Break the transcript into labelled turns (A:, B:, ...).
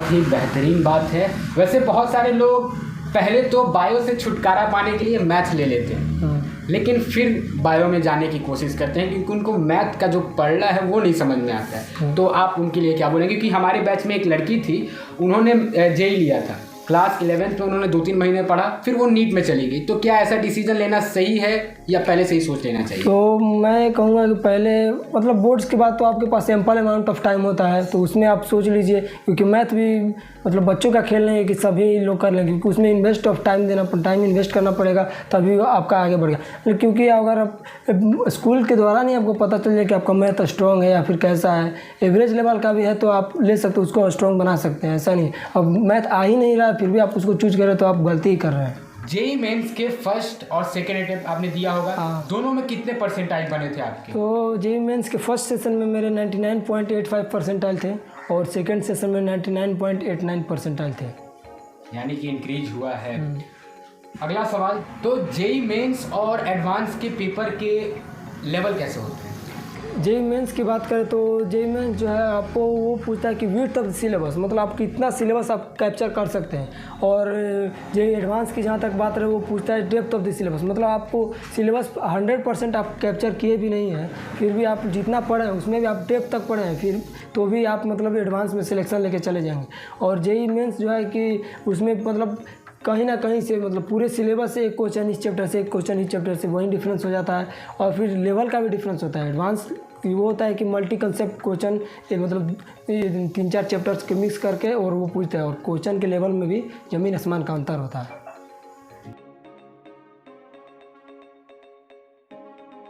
A: बहुत ही बेहतरीन बात है। वैसे बहुत सारे लोग पहले तो बायो से छुटकारा पाने के लिए मैथ ले लेते हैं, लेकिन फिर बायो में जाने की कोशिश करते हैं क्योंकि उनको मैथ का जो पढ़ना है वो नहीं समझ में आता है। तो आप उनके लिए क्या बोलेंगे? क्योंकि हमारे बैच में एक लड़की थी, उन्होंने जेई लिया था, क्लास 11th में उन्होंने 2-3 महीने पढ़ा, फिर वो नीट में चली गई। तो क्या ऐसा डिसीजन लेना सही है या पहले से ही सोच लेना चाहिए?
B: तो मैं कहूँगा कि पहले मतलब बोर्ड्स के बाद तो आपके पास एम्पल अमाउंट ऑफ टाइम होता है, तो उसमें आप सोच लीजिए, क्योंकि मैथ भी मतलब बच्चों का खेल नहीं है कि सभी लोग कर लेंगे, क्योंकि उसमें इन्वेस्ट ऑफ टाइम इन्वेस्ट करना पड़ेगा, तभी आपका आगे बढ़ेगा। क्योंकि अगर आप स्कूल के दौरान ही आपको पता चल जाए कि आपका मैथ स्ट्रॉन्ग है या फिर कैसा है, एवरेज लेवल का भी है तो आप ले सकते हो, उसको स्ट्रॉन्ग बना सकते हैं। ऐसा नहीं अब मैथ आ ही नहीं रहा फिर भी आप उसको चूज करें तो आप गलती ही कर रहे हैं।
A: जेई मेंस के फर्स्ट और सेकेंड अटेम्प्ट आपने दिया होगा, दोनों में कितने परसेंटाइल बने थे आपके?
B: तो जेई मेंस के फर्स्ट सेशन में मेरे 99.85 परसेंटाइल थे और सेकंड सेशन में 99.89 परसेंटाइल थे,
A: यानी कि इंक्रीज हुआ है। अगला सवाल, तो जेई मेंस और एडवांस के पेपर के लेवल कैसे होते हैं?
B: जेई मेंस की बात करें तो जेई मेंस जो है आपको वो पूछता है कि विड्थ ऑफ द सिलेबस, मतलब आप कितना सिलेबस आप कैप्चर कर सकते हैं, और जेई एडवांस की जहाँ तक बात रहे वो पूछता है डेप्थ ऑफ द सिलेबस, मतलब आपको सिलेबस 100% आप कैप्चर किए भी नहीं हैं, फिर भी आप जितना पढ़े हैं उसमें भी आप डेप्थ तक पढ़े हैं फिर तो भी आप मतलब एडवांस में सिलेक्शन लेके चले जाएंगे। और जेई मेंस जो है कि उसमें मतलब कहीं ना कहीं से मतलब पूरे सिलेबस से एक क्वेश्चन इस चैप्टर से, एक क्वेश्चन इस चैप्टर से, वहीं डिफरेंस हो जाता है, और फिर लेवल का भी डिफरेंस होता है। एडवांस वो होता है कि मल्टी कंसेप्ट क्वेश्चन मतलब 3-4 चैप्टर्स के मिक्स करके और वो पूछता है, और क्वेश्चन के लेवल में भी ज़मीन आसमान का अंतर होता है।